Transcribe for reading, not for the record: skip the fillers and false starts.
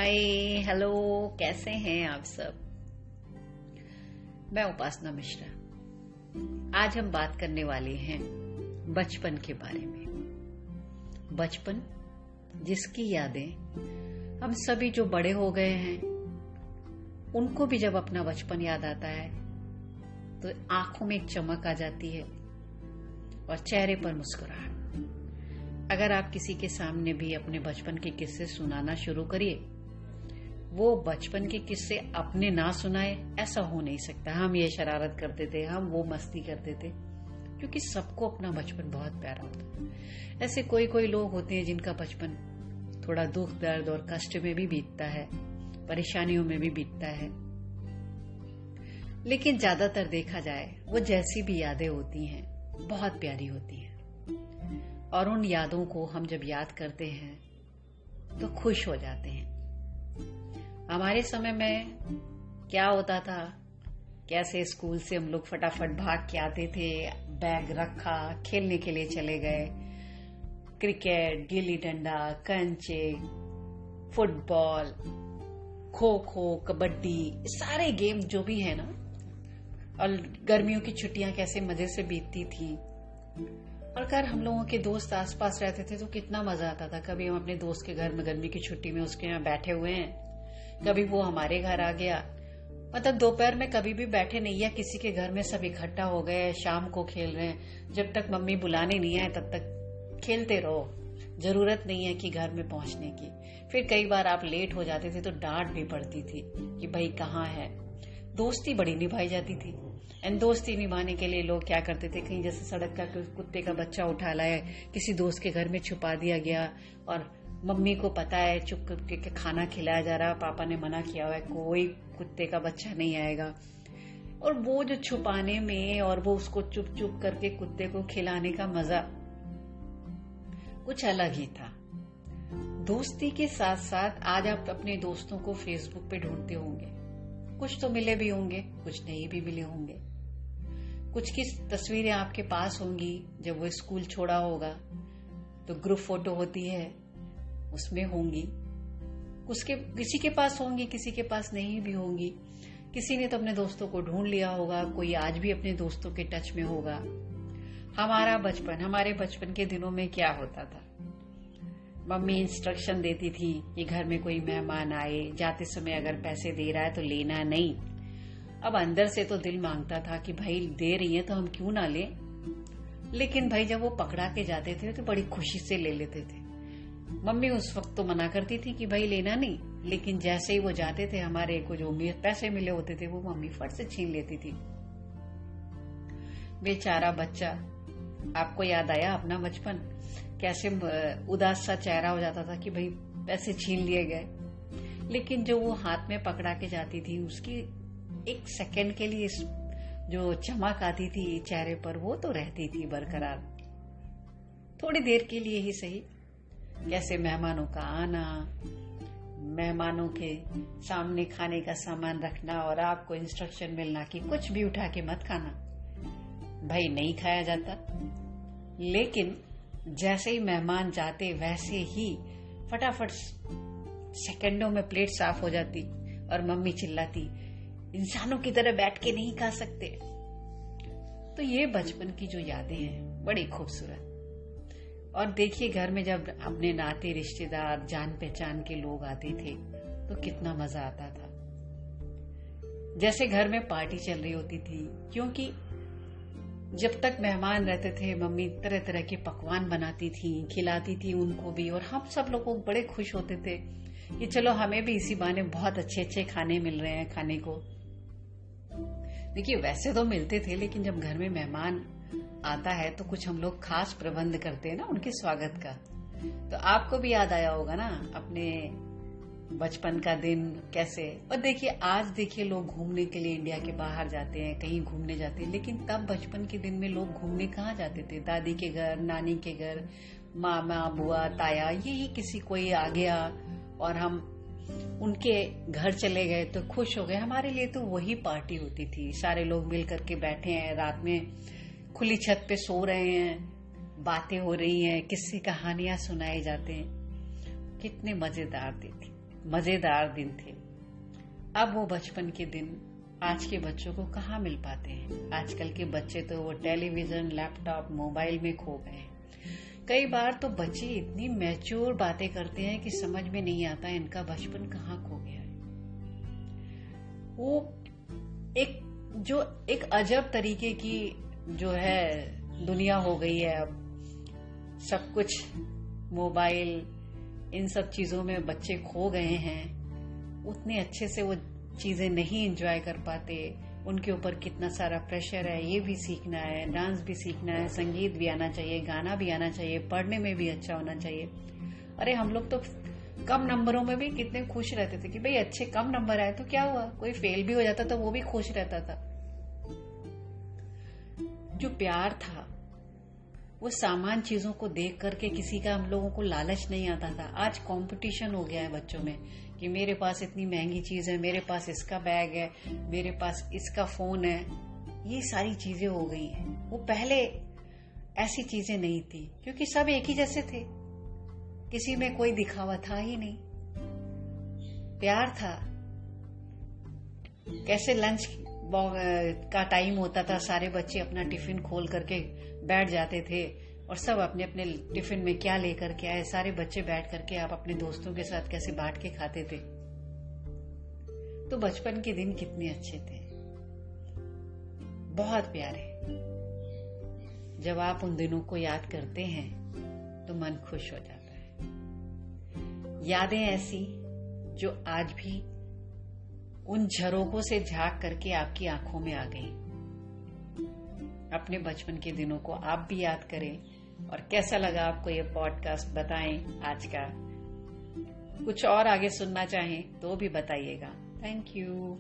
Hi hello, कैसे हैं आप सब। मैं उपासना मिश्रा। आज हम बात करने वाले हैं बचपन के बारे में। बचपन जिसकी यादें हम सभी जो बड़े हो गए हैं उनको भी जब अपना बचपन याद आता है तो आंखों में एक चमक आ जाती है और चेहरे पर मुस्कुराहट। अगर आप किसी के सामने भी अपने बचपन के किस्से सुनाना शुरू करिए, वो बचपन के किस्से अपने ना सुनाए ऐसा हो नहीं सकता। हम ये शरारत करते थे, हम वो मस्ती करते थे, क्योंकि सबको अपना बचपन बहुत प्यारा होता है। ऐसे कोई कोई लोग होते हैं जिनका बचपन थोड़ा दुख दर्द और कष्ट में भी बीतता है, परेशानियों में भी बीतता है, लेकिन ज्यादातर देखा जाए वो जैसी भी यादें होती हैं बहुत प्यारी होती हैं। और उन यादों को हम जब याद करते हैं तो खुश हो जाते हैं। हमारे समय में क्या होता था, कैसे स्कूल से हम लोग फटाफट भाग के आते थे, बैग रखा, खेलने के लिए चले गए। क्रिकेट, गिल्ली डंडा, कंचे, फुटबॉल, खो खो, कबड्डी, सारे गेम जो भी है ना। और गर्मियों की छुट्टियां कैसे मजे से बीतती थी। और अगर हम लोगों के दोस्त आसपास रहते थे तो कितना मजा आता था। कभी हम अपने दोस्त के घर में गर्मी की छुट्टी में उसके यहाँ बैठे हुए हैं, कभी वो हमारे घर आ गया। मतलब दोपहर में कभी भी बैठे नहीं है किसी के घर में, सब इकट्ठा हो गए, शाम को खेल रहे हैं। जब तक मम्मी बुलाने नहीं आए तब तक खेलते रहो, जरूरत नहीं है कि घर में पहुंचने की। फिर कई बार आप लेट हो जाते थे तो डांट भी पड़ती थी कि भाई कहाँ है। दोस्ती बड़ी निभाई जाती थी। एंड दोस्ती निभाने के लिए लोग क्या करते थे, कहीं जैसे सड़क का कुत्ते का बच्चा उठा लाए, किसी दोस्त के घर में छुपा दिया गया और मम्मी को पता है चुप करके खाना खिलाया जा रहा, पापा ने मना किया हुआ है कोई कुत्ते का बच्चा नहीं आएगा। और वो जो छुपाने में और वो उसको चुप चुप करके कुत्ते को खिलाने का मजा कुछ अलग ही था। दोस्ती के साथ साथ आज आप अपने दोस्तों को फेसबुक पे ढूंढते होंगे, कुछ तो मिले भी होंगे, कुछ नहीं भी मिले होंगे। कुछ की तस्वीरें आपके पास होंगी जब वो स्कूल छोड़ा होगा तो ग्रुप फोटो होती है उसमें होंगी, किसी के पास होंगी, किसी के पास नहीं भी होंगी। किसी ने तो अपने दोस्तों को ढूंढ लिया होगा, कोई आज भी अपने दोस्तों के टच में होगा। हमारे बचपन के दिनों में क्या होता था, मम्मी इंस्ट्रक्शन देती थी कि घर में कोई मेहमान आए, जाते समय अगर पैसे दे रहा है तो लेना नहीं। अब अंदर से तो दिल मांगता था कि भाई दे रही है तो हम क्यों ना लें, लेकिन भाई जब वो पकड़ा के जाते थे तो बड़ी खुशी से ले लेते थे। मम्मी उस वक्त तो मना करती थी कि भाई लेना नहीं, लेकिन जैसे ही वो जाते थे हमारे को जो पैसे मिले होते थे वो मम्मी फट से छीन लेती थी। बेचारा बच्चा, आपको याद आया अपना बचपन, कैसे उदास सा चेहरा हो जाता था कि भाई पैसे छीन लिए गए। लेकिन जो वो हाथ में पकड़ा के जाती थी उसकी एक सेकंड के लिए जो चमक आती थी चेहरे पर वो तो रहती थी बरकरार, थोड़ी देर के लिए ही सही। कैसे मेहमानों का आना, मेहमानों के सामने खाने का सामान रखना और आपको इंस्ट्रक्शन मिलना कि कुछ भी उठा के मत खाना। भाई नहीं खाया जाता, लेकिन जैसे ही मेहमान जाते वैसे ही फटाफट सेकंडों में प्लेट साफ हो जाती और मम्मी चिल्लाती, इंसानों की तरह बैठ के नहीं खा सकते। तो ये बचपन की जो यादें हैं बड़ी खूबसूरत। और देखिए घर में जब अपने नाते रिश्तेदार जान पहचान के लोग आते थे तो कितना मजा आता था। जैसे घर में पार्टी चल रही होती थी, क्योंकि जब तक मेहमान रहते थे मम्मी तरह तरह के पकवान बनाती थी, खिलाती थी उनको भी, और हम सब लोग बड़े खुश होते थे कि चलो हमें भी इसी बहाने बहुत अच्छे अच्छे खाने मिल रहे हैं खाने को। देखिए वैसे तो मिलते थे, लेकिन जब घर में मेहमान आता है तो कुछ हम लोग खास प्रबंध करते हैं ना उनके स्वागत का। तो आपको भी याद आया होगा ना अपने बचपन का दिन कैसे। और देखिए आज देखिए लोग घूमने के लिए इंडिया के बाहर जाते हैं, कहीं घूमने जाते हैं, लेकिन तब बचपन के दिन में लोग घूमने कहाँ जाते थे, दादी के घर, नानी के घर, मामा बुआ ताया, यही किसी कोई आ गया और हम उनके घर चले गए तो खुश हो गए। हमारे लिए तो वही पार्टी होती थी, सारे लोग मिल करके बैठे हैं, रात में खुली छत पे सो रहे हैं, बातें हो रही हैं, किस्से कहानियां सुनाए जाते हैं, कितने मजेदार दिन थे। मजेदार दिन थे। अब वो बचपन के दिन आज के बच्चों को कहाँ मिल पाते हैं। आजकल के बच्चे तो वो टेलीविजन, लैपटॉप, मोबाइल में खो गए हैं। कई बार तो बच्चे इतनी मैच्योर बातें करते हैं कि समझ में नहीं आता इनका बचपन कहाँ खो गया है। वो एक अजब तरीके की जो है दुनिया हो गई है। अब सब कुछ मोबाइल, इन सब चीजों में बच्चे खो गए हैं। उतने अच्छे से वो चीजें नहीं एंजॉय कर पाते। उनके ऊपर कितना सारा प्रेशर है, ये भी सीखना है, डांस भी सीखना है, संगीत भी आना चाहिए, गाना भी आना चाहिए, पढ़ने में भी अच्छा होना चाहिए। अरे हम लोग तो कम नंबरों में भी कितने खुश रहते थे कि भाई अच्छे कम नंबर आए तो क्या हुआ, कोई फेल भी हो जाता तो वो भी खुश रहता था। जो प्यार था वो सामान्य चीजों को देख करके किसी का हम लोगों को लालच नहीं आता था। आज कंपटीशन हो गया है बच्चों में कि मेरे पास इतनी महंगी चीज है, मेरे पास इसका बैग है, मेरे पास इसका फोन है। ये सारी चीजें हो गई हैं। वो पहले ऐसी चीजें नहीं थी क्योंकि सब एक ही जैसे थे, किसी में कोई दिखावा था ही नहीं, प्यार था। कैसे लंच का टाइम होता था, सारे बच्चे अपना टिफिन खोल करके बैठ जाते थे और सब अपने अपने टिफिन में क्या लेकर के आए, सारे बच्चे बैठ करके आप अपने दोस्तों के साथ कैसे बांट के खाते थे। तो बचपन के दिन कितने अच्छे थे, बहुत प्यारे। जब आप उन दिनों को याद करते हैं तो मन खुश हो जाता है। यादें ऐसी जो आज भी उन झरोकों से झांक करके आपकी आंखों में आ गई। अपने बचपन के दिनों को आप भी याद करें। और कैसा लगा आपको ये पॉडकास्ट बताएं आज का। कुछ और आगे सुनना चाहें तो भी बताइएगा। Thank you.